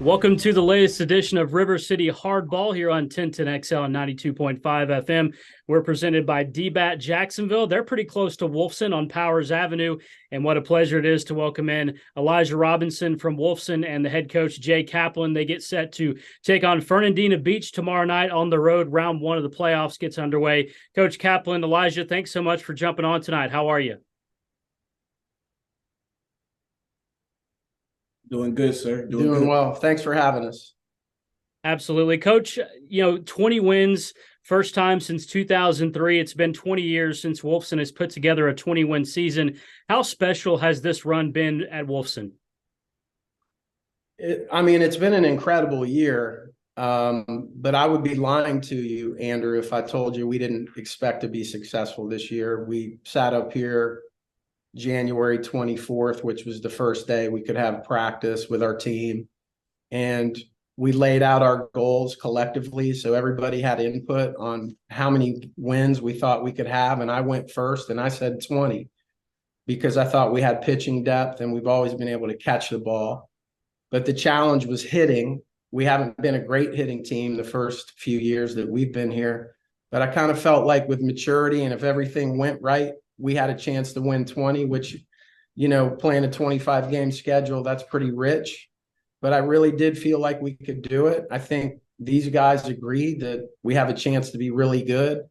Welcome to the latest edition of River City Hardball here on 1010XL and 92.5 FM. We're presented by DBAT Jacksonville. They're pretty close to Wolfson on Powers Avenue, and what a pleasure it is to welcome in Alijah Robinson from Wolfson and the head coach, Jay Kaplan. They get set to take on Fernandina Beach tomorrow night on the road. Round one of the playoffs gets underway. Coach Kaplan, Alijah, thanks so much for jumping on tonight. How are you? Doing good, sir. Doing Good. well. Thanks for having us. Absolutely. Coach, 20 wins, first time since 2003. It's been 20 years since Wolfson has put together a 20-win season. How special has this run been at Wolfson? It's been an incredible year, but I would be lying to you, Andrew, if I told you we didn't expect to be successful this year. We sat up here January 24th, which was the first day we could have practice with our team. And we laid out our goals collectively. So everybody had input on how many wins we thought we could have. And I went first and I said 20 because I thought we had pitching depth and we've always been able to catch the ball. But the challenge was hitting. We haven't been a great hitting team the first few years that we've been here. But I kind of felt like with maturity and if everything went right, we had a chance to win 20, which, playing a 25 game schedule, that's pretty rich. But I really did feel like we could do it. I think these guys agreed that we have a chance to be really good.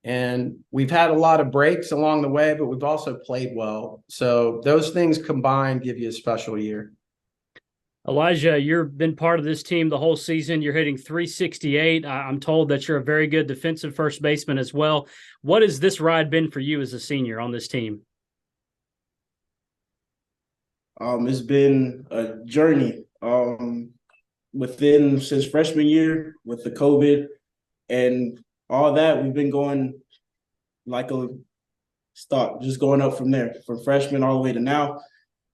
And we've had a lot of breaks along the way, but we've also played well. So those things combined give you a special year. Alijah, you've been part of this team the whole season. You're hitting 368. I'm told that you're a very good defensive first baseman as well. What has this ride been for you as a senior on this team? It's been a journey since freshman year with the COVID and all that. We've been going like a stock, just going up from there, from freshman all the way to now.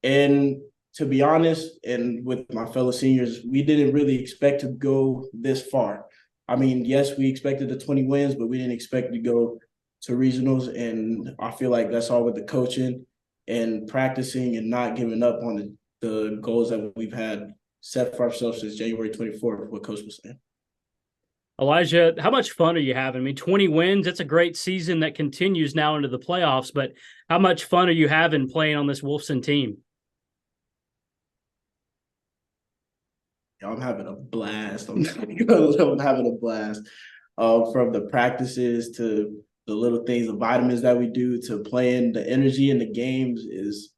And to be honest, and with my fellow seniors, we didn't really expect to go this far. I mean, yes, we expected the 20 wins, but we didn't expect to go to regionals. And I feel like that's all with the coaching and practicing and not giving up on the goals that we've had set for ourselves since January 24th, what Coach was saying. Alijah, how much fun are you having? 20 wins, that's a great season that continues now into the playoffs, but how much fun are you having playing on this Wolfson team? I'm having a blast. I'm having a blast. From the practices to the little things, the vitamins that we do, to playing, the energy in the games is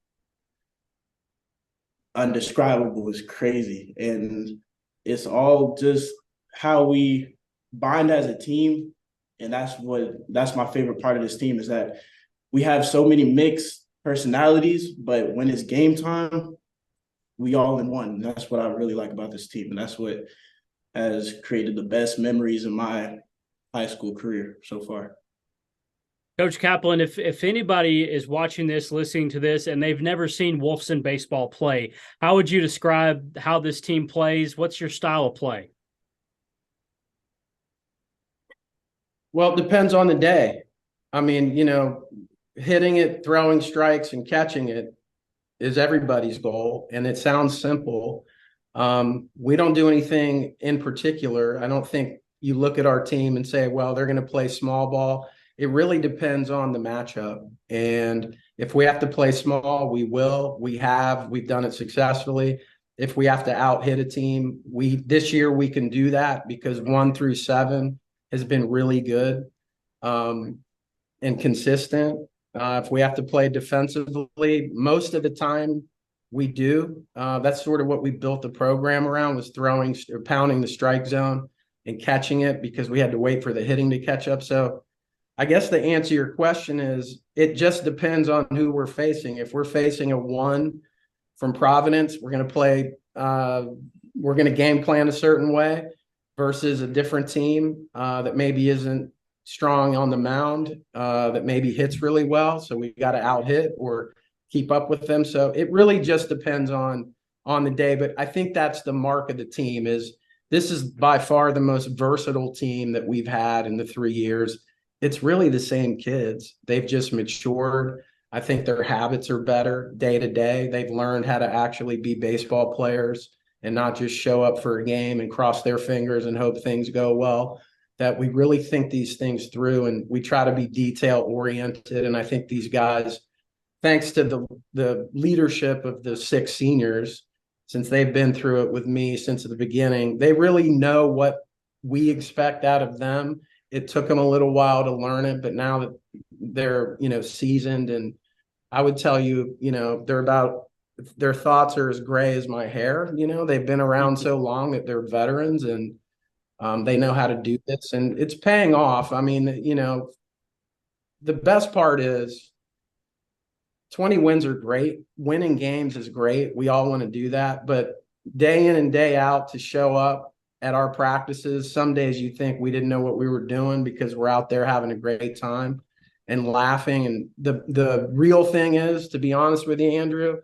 undescribable. It's crazy. And it's all just how we bind as a team. And that's my favorite part of this team, is that we have so many mixed personalities, but when it's game time, we all in one. That's what I really like about this team. And that's what has created the best memories in my high school career so far. Coach Kaplan, if anybody is watching this, listening to this, and they've never seen Wolfson baseball play, how would you describe how this team plays? What's your style of play? Well, it depends on the day. Hitting it, throwing strikes, and catching it is everybody's goal, and it sounds simple. We don't do anything in particular. I don't think you look at our team and say, well, they're going to play small ball. It really depends on the matchup. And if we have to play small, we will. We've done it successfully. If we have to out hit a team, this year we can do that because 1 through 7 has been really good and consistent. If we have to play defensively, most of the time we do. That's sort of what we built the program around, was throwing or pounding the strike zone and catching it, because we had to wait for the hitting to catch up. So I guess the answer to your question is it just depends on who we're facing. If we're facing a 1 from Providence, we're going to game plan a certain way versus a different team that maybe isn't strong on the mound, that maybe hits really well. So we got to out hit or keep up with them. So it really just depends on the day. But I think that's the mark of the team. This is by far the most versatile team that we've had in the 3 years. It's really the same kids. They've just matured. I think their habits are better day to day. They've learned how to actually be baseball players. and not just show up for a game and cross their fingers and hope things go well, that we really think these things through and we try to be detail oriented. And I think these guys, thanks to the leadership of the 6 seniors, since they've been through it with me since the beginning, they really know what we expect out of them. It took them a little while to learn it, but now that they're, seasoned, and I would tell you, their thoughts are as gray as my hair. They've been around so long that they're veterans, and they know how to do this, and it's paying off. I mean, the best part is 20 wins are great. Winning games is great. We all want to do that. But day in and day out, to show up at our practices, some days you think we didn't know what we were doing because we're out there having a great time and laughing. And the real thing is, to be honest with you, Andrew,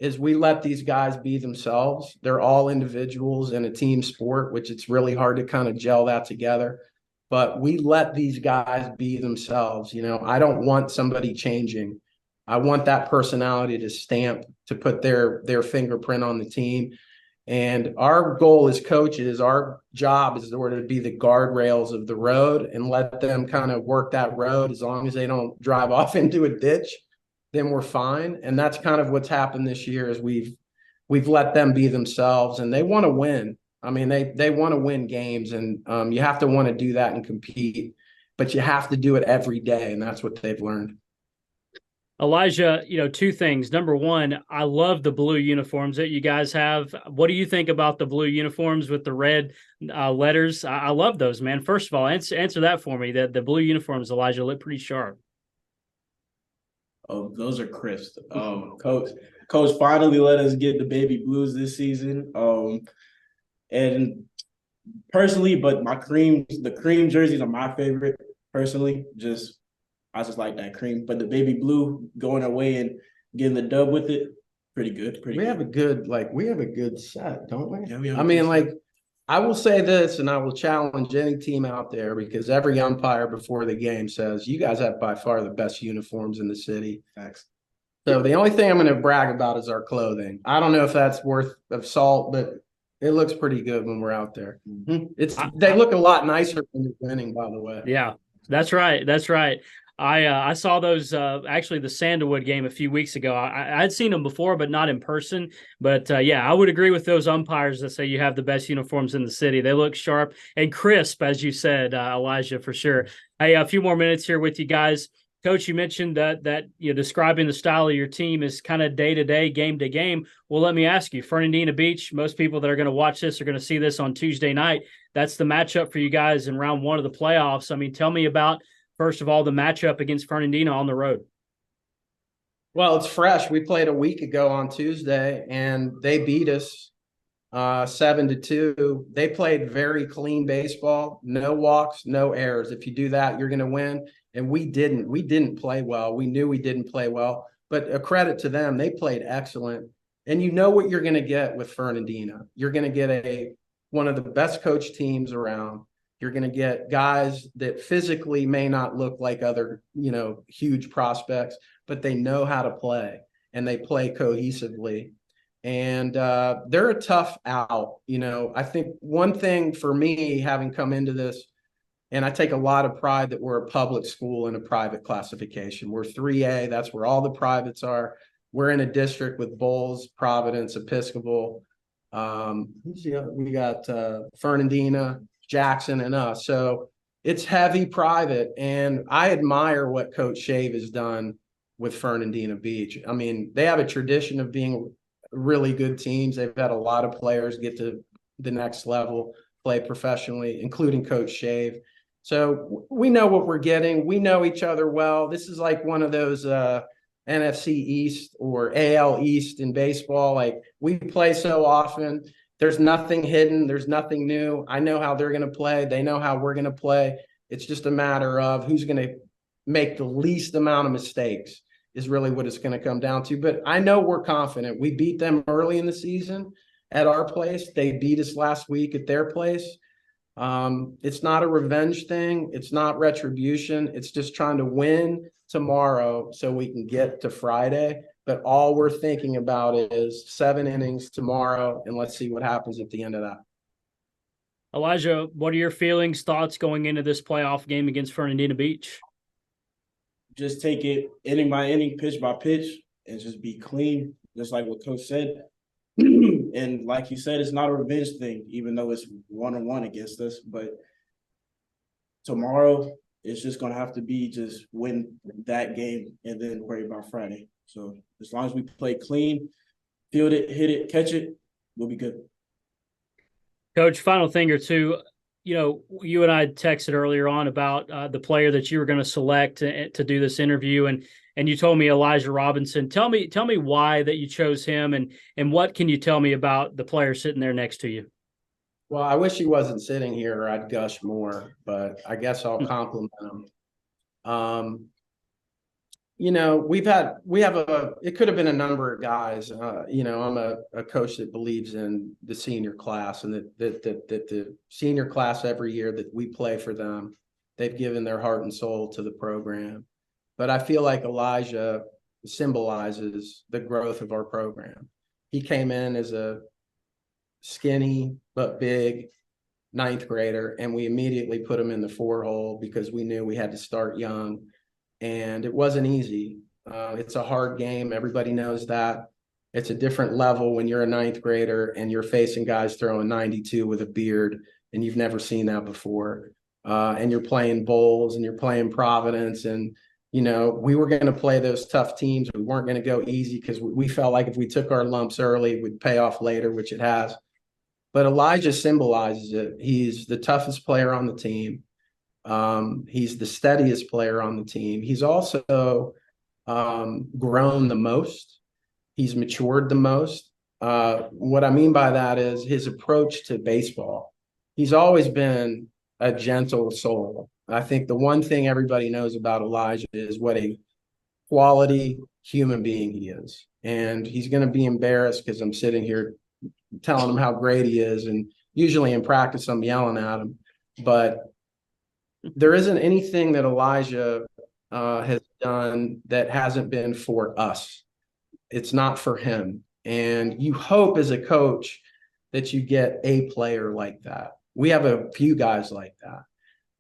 is we let these guys be themselves. They're all individuals in a team sport, which it's really hard to kind of gel that together. But we let these guys be themselves. I don't want somebody changing. I want that personality to stamp, to put their fingerprint on the team. And our goal as coaches, our job is sort of to be the guardrails of the road and let them kind of work that road. As long as they don't drive off into a ditch, then we're fine. And that's kind of what's happened this year, is we've let them be themselves, and they want to win. I mean, they want to win games, and you have to want to do that and compete, but you have to do it every day. And that's what they've learned. Alijah, 2 things. Number one, I love the blue uniforms that you guys have. What do you think about the blue uniforms with the red letters? I love those, man. First of all, answer that for me. The blue uniforms, Alijah, look pretty sharp. Oh, those are crisp. Coach finally let us get the baby blues this season. And personally, but the cream jerseys are my favorite personally. I just like that cream, but the baby blue going away and getting the dub with it, pretty good. We have a good set, don't we? Yeah, I will say this, and I will challenge any team out there, because every umpire before the game says, you guys have by far the best uniforms in the city. Facts. So the only thing I'm going to brag about is our clothing. I don't know if that's worth of salt, but it looks pretty good when we're out there. They look a lot nicer when you're winning, by the way. Yeah, that's right. That's right. I saw those, actually the Sandalwood game a few weeks ago. I'd seen them before, but not in person. But yeah, I would agree with those umpires that say you have the best uniforms in the city. They look sharp and crisp, as you said, Alijah, for sure. Hey, a few more minutes here with you guys. Coach, you mentioned that describing the style of your team is kind of day-to-day, game-to-game. Well, let me ask you, Fernandina Beach, most people that are going to watch this are going to see this on Tuesday night. That's the matchup for you guys in round 1 of the playoffs. I mean, tell me about, first of all, the matchup against Fernandina on the road. Well, it's fresh. We played a week ago on Tuesday, and they beat us 7-2. They played very clean baseball, no walks, no errors. If you do that, you're going to win. And we didn't play well. We knew we didn't play well, but a credit to them. They played excellent. And you know what you're going to get with Fernandina. You're going to get one of the best coach teams around. You're going to get guys that physically may not look like other, huge prospects, but they know how to play, and they play cohesively. And they're a tough out. I think one thing for me, having come into this, and I take a lot of pride that we're a public school in a private classification. We're 3A. That's where all the privates are. We're in a district with Bowles, Providence, Episcopal. We got Fernandina, Jackson, and us. So it's heavy private. And I admire what Coach Shave has done with Fernandina Beach. I mean, they have a tradition of being really good teams. They've had a lot of players get to the next level, play professionally, including Coach Shave. So we know what we're getting. We know each other well. This is like one of those NFC East or AL East in baseball. Like, we play so often. There's nothing hidden. There's nothing new. I know how they're going to play. They know how we're going to play. It's just a matter of who's going to make the least amount of mistakes is really what it's going to come down to. But I know we're confident. We beat them early in the season at our place. They beat us last week at their place. It's not a revenge thing. It's not retribution. It's just trying to win tomorrow so we can get to Friday. but all we're thinking about is 7 innings tomorrow, and let's see what happens at the end of that. Alijah, what are your feelings, thoughts going into this playoff game against Fernandina Beach? Just take it inning by inning, pitch by pitch, and just be clean, just like what Coach said. And like you said, it's not a revenge thing, even though it's 1-1 against us. But tomorrow, it's just going to have to be just win that game and then worry about Friday. So as long as we play clean, field it, hit it, catch it, we'll be good. Coach, final thing or two. You know, you and I texted earlier on about the player that you were going to select to do this interview, and you told me Alijah Robinson. Tell me why that you chose him, and what can you tell me about the player sitting there next to you? Well, I wish he wasn't sitting here, or I'd gush more, but I guess I'll compliment him. You know, it could have been a number of guys. You know, I'm a coach that believes in the senior class, and that the senior class every year that we play for them, they've given their heart and soul to the program. But I feel like Alijah symbolizes the growth of our program. He came in as a skinny but big ninth grader, and we immediately put him in the 4-hole because we knew we had to start young. And it wasn't easy. It's a hard game. Everybody knows that. It's a different level when you're a ninth grader and you're facing guys throwing 92 with a beard, and you've never seen that before. And you're playing Bowls and you're playing Providence. And, you know, we were going to play those tough teams. We weren't going to go easy because we felt like if we took our lumps early, it would pay off later, which it has. But Alijah symbolizes it. He's the toughest player on the team. He's the steadiest player on the team. He's also grown the most. He's matured the most. What I mean by that is his approach to baseball. He's always been a gentle soul. I think the one thing everybody knows about Alijah is what a quality human being he is. And he's going to be embarrassed because I'm sitting here telling him how great he is. And usually in practice, I'm yelling at him. But there isn't anything that Alijah has done that hasn't been for us. It's not for him. And you hope as a coach that you get a player like that. We have a few guys like that.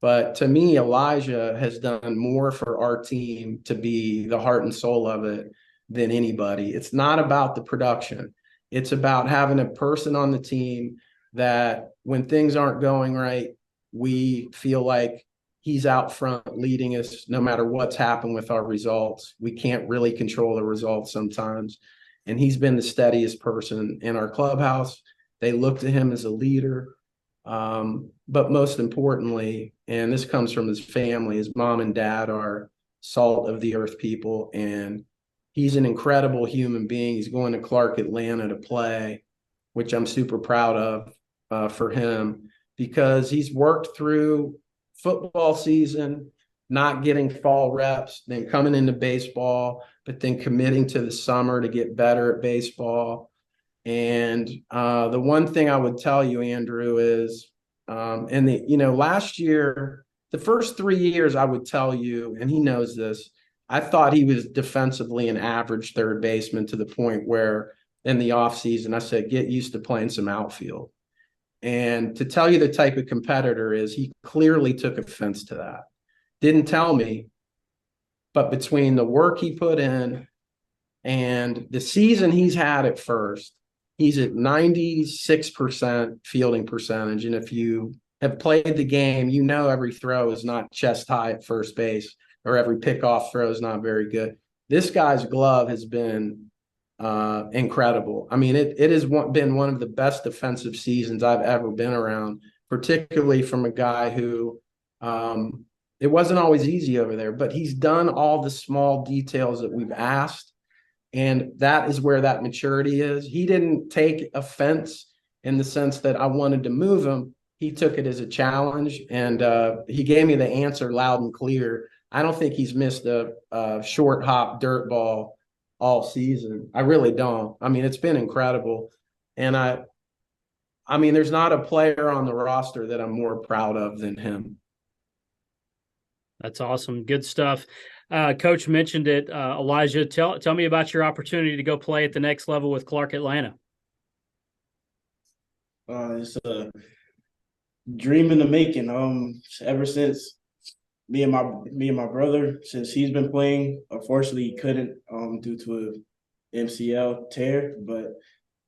But to me, Alijah has done more for our team to be the heart and soul of it than anybody. It's not about the production. It's about having a person on the team that when things aren't going right, we feel like he's out front leading us no matter what's happened with our results. We can't really control the results sometimes. And he's been the steadiest person in our clubhouse. They look to him as a leader. But most importantly, and this comes from his family, his mom and dad are salt of the earth people. And he's an incredible human being. He's going to Clark Atlanta to play, which I'm super proud of for him, because he's worked through football season, not getting fall reps, then coming into baseball, but then committing to the summer to get better at baseball. And the one thing I would tell you, Andrew, is last year, the first 3 years, I would tell you, and he knows this, I thought he was defensively an average third baseman to the point where in the offseason, I said, get used to playing some outfield. And to tell you the type of competitor is, he clearly took offense to that. Didn't tell me, but between the work he put in and the season he's had at first, he's at 96% fielding percentage. And if you have played the game, you know every throw is not chest high at first base, or every pickoff throw is not very good. This guy's glove has been incredible. I mean, it has been one of the best defensive seasons I've ever been around, particularly from a guy who it wasn't always easy over there, but he's done all the small details that we've asked. And that is where that maturity is. He didn't take offense in the sense that I wanted to move him. He took it as a challenge, and he gave me the answer loud and clear. I don't think he's missed a short hop dirt ball all season. I really don't. I mean, it's been incredible. And I mean, there's not a player on the roster that I'm more proud of than him. That's awesome. Good stuff. Coach mentioned it. Alijah, tell me about your opportunity to go play at the next level with Clark Atlanta. It's a dream in the making. Ever since me and my brother, since he's been playing, unfortunately he couldn't due to a MCL tear, but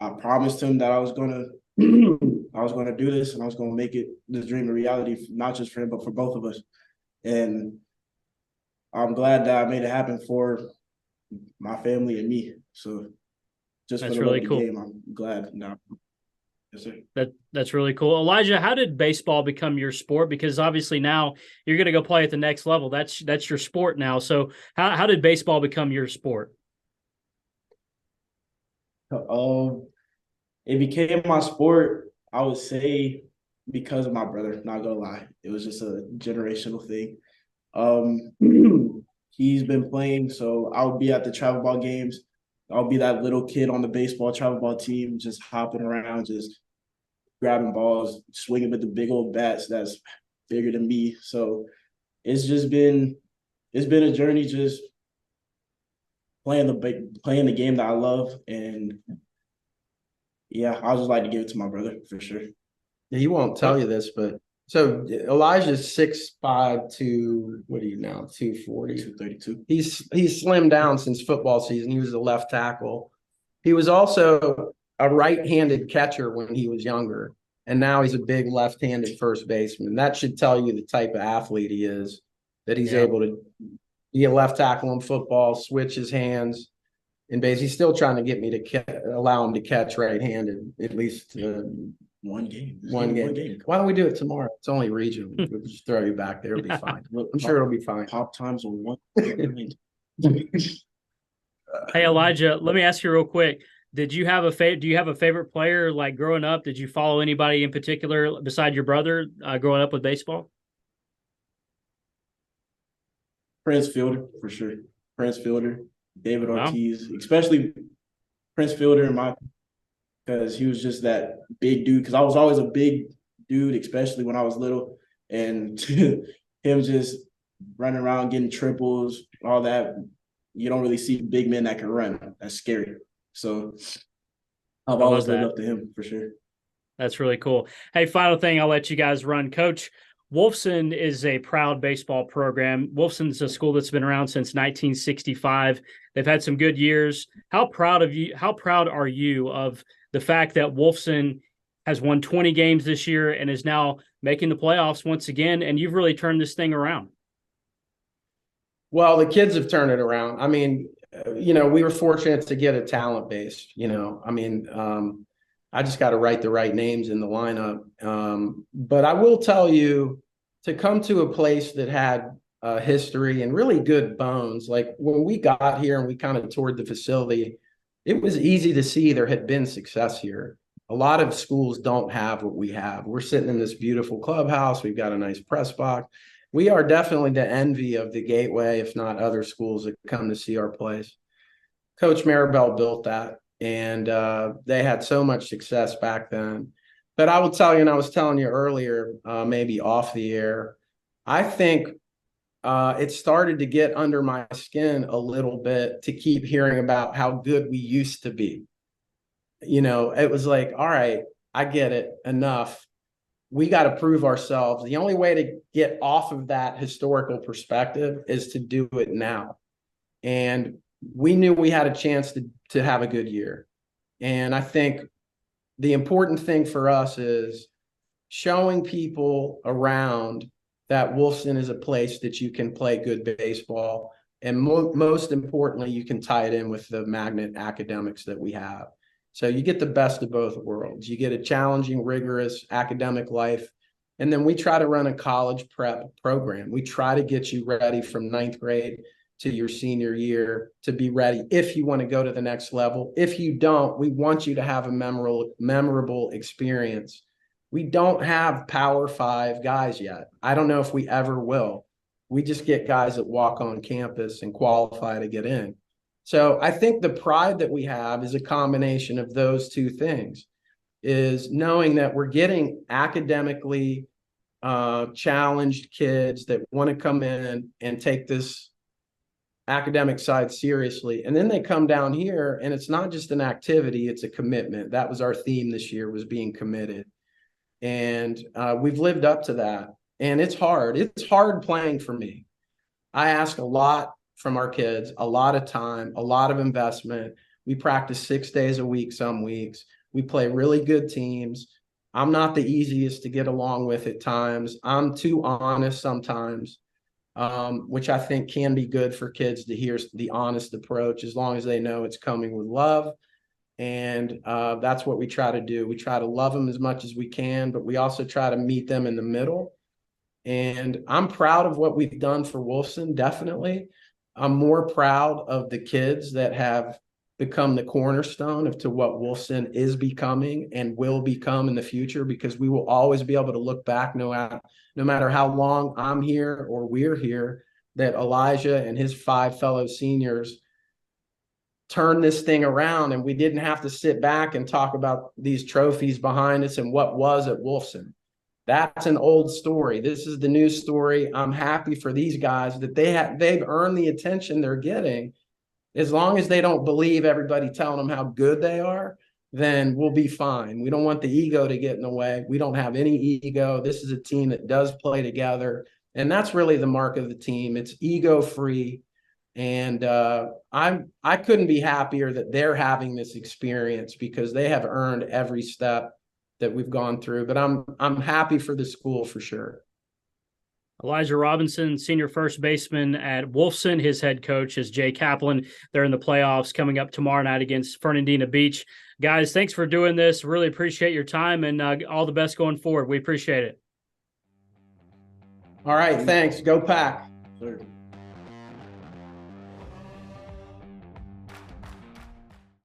I promised him that I was gonna do this and I was gonna make this dream a reality, not just for him but for both of us. And I'm glad that I made it happen for my family and me. So just That's for the really love of cool. the game, I'm glad now. Yes, sir. That's really cool. Alijah, how did baseball become your sport? Because obviously now you're going to go play at the next level. That's your sport now. So how did baseball become your sport? It became my sport, I would say, because of my brother, not gonna lie. It was just a generational thing. He's been playing, so I would be at the travel ball games. I'll be that little kid on the baseball travel ball team, just hopping around, just grabbing balls, swinging with the big old bats that's bigger than me. So it's been a journey, just playing the game that I love, and yeah, I just like to give it to my brother for sure. Yeah, he won't tell you this, but so Elijah's 6'5" to what are you now? 240. 232. He's slimmed down since football season. He was a left tackle. He was also a right-handed catcher when he was younger, and now he's a big left-handed first baseman. That should tell you the type of athlete he is, that he's able to be a left tackle in football, switch his hands, and basically he's still trying to get me to allow him to catch right-handed, at least one game. One game. Why don't we do it tomorrow? It's only regional. We'll just throw you back there. It'll be fine. I'm sure it'll be fine. Pop times on one. Hey, Alijah, let me ask you real quick. Do you have a favorite player like growing up? Did you follow anybody in particular beside your brother growing up with baseball? Prince Fielder, for sure. Prince Fielder, David Wow. Ortiz, especially Prince Fielder because he was just that big dude. Because I was always a big dude, especially when I was little. And him just running around, getting triples, all that. You don't really see big men that can run. That's scary. So I've always lived up to him for sure. That's really cool. Hey, final thing, I'll let you guys run. Coach, Wolfson is a proud baseball program. Wolfson's a school that's been around since 1965. They've had some good years. How proud are you of the fact that Wolfson has won 20 games this year and is now making the playoffs once again, and you've really turned this thing around? Well, the kids have turned it around. I mean, we were fortunate to get a talent base, I just got to write the right names in the lineup. But I will tell you, to come to a place that had history and really good bones, like when we got here and we kind of toured the facility, it was easy to see there had been success here. A lot of schools don't have what we have. We're sitting in this beautiful clubhouse. We've got a nice press box. We are definitely the envy of the Gateway, if not other schools that come to see our place. Coach Maribel built that, and they had so much success back then. But I will tell you, and I was telling you earlier, maybe off the air, I think it started to get under my skin a little bit to keep hearing about how good we used to be. It was like, all right, I get it, enough. We got to prove ourselves. The only way to get off of that historical perspective is to do it now. And we knew we had a chance to have a good year. And I think the important thing for us is showing people around that Wolfson is a place that you can play good baseball. And most importantly, you can tie it in with the magnet academics that we have. So you get the best of both worlds. You get a challenging, rigorous academic life. And then we try to run a college prep program. We try to get you ready from 9th grade to your senior year to be ready if you want to go to the next level. If you don't, we want you to have a memorable experience. We don't have Power 5 guys yet. I don't know if we ever will. We just get guys that walk on campus and qualify to get in. So I think the pride that we have is a combination of those two things, is knowing that we're getting academically challenged kids that want to come in and take this academic side seriously. And then they come down here and it's not just an activity, it's a commitment. That was our theme this year, was being committed. And we've lived up to that. And it's hard. It's hard playing for me. I ask a lot from our kids, a lot of time, a lot of investment. We practice 6 days a week some weeks. We play really good teams. I'm not the easiest to get along with at times. I'm too honest sometimes, which I think can be good for kids to hear the honest approach, as long as they know it's coming with love. And that's what we try to do. We try to love them as much as we can, but we also try to meet them in the middle. And I'm proud of what we've done for Wolfson, definitely. I'm more proud of the kids that have become the cornerstone of to what Wolfson is becoming and will become in the future, because we will always be able to look back, no matter how long I'm here or we're here, that Alijah and his 5 fellow seniors turned this thing around, and we didn't have to sit back and talk about these trophies behind us and what was at Wolfson. That's an old story. This is the new story. I'm happy for these guys that they've earned the attention they're getting. As long as they don't believe everybody telling them how good they are, then we'll be fine. We don't want the ego to get in the way. We don't have any ego. This is a team that does play together. And that's really the mark of the team. It's ego-free. And I couldn't be happier that they're having this experience, because they have earned every step that we've gone through. But I'm happy for the school for sure. Alijah Robinson, senior first baseman at Wolfson. His head coach is Jay Kaplan. They're in the playoffs coming up tomorrow night against Fernandina Beach. Guys, thanks for doing this. Really appreciate your time, and all the best going forward. We appreciate it. All right, thanks. Go Pack. Sure.